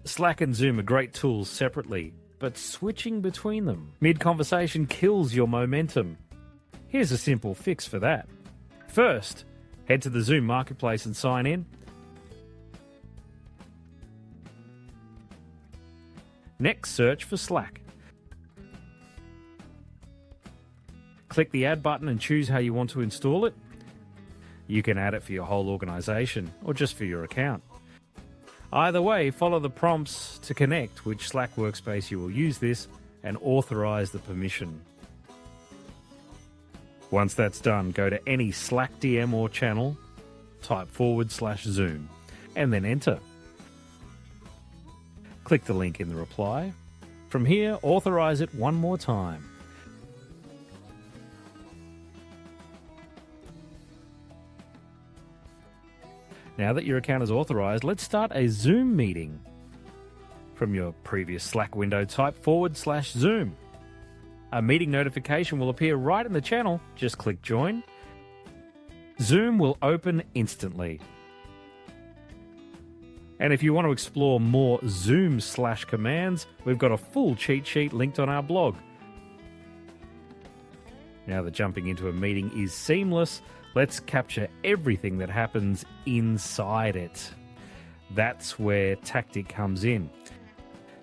Slack and Zoom are great tools separately, but switching between them mid-conversation kills your momentum. Here's a simple fix for that. First, head to the Zoom Marketplace and sign in. Next, search for Slack. Click the Add button and choose how you want to install it. You can add it for your whole organization or just for your account. Either way, follow the prompts to connect which Slack workspace you will use this and authorize the permission. Once that's done, go to any Slack DM or channel, type /Zoom, and then enter. Click the link in the reply. From here, authorize it one more time. Now that your account is authorized, let's start a Zoom meeting. From your previous Slack window, type /Zoom. A meeting notification will appear right in the channel. Just click Join. Zoom will open instantly. And if you want to explore more Zoom/commands, we've got a full cheat sheet linked on our blog. Now that jumping into a meeting is seamless, let's capture everything that happens inside it. That's where Tactiq comes in.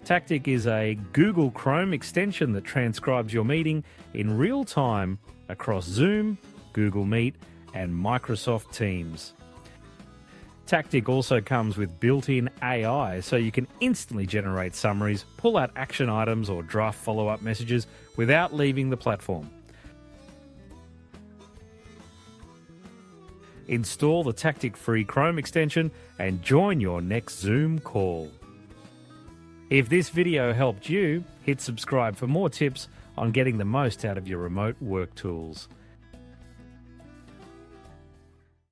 Tactiq is a Google Chrome extension that transcribes your meeting in real time across Zoom, Google Meet, and Microsoft Teams. Tactiq also comes with built-in AI, so you can instantly generate summaries, pull out action items, or draft follow-up messages without leaving the platform. Install the Tactiq free Chrome extension and join your next Zoom call. If this video helped you, hit subscribe for more tips on getting the most out of your remote work tools.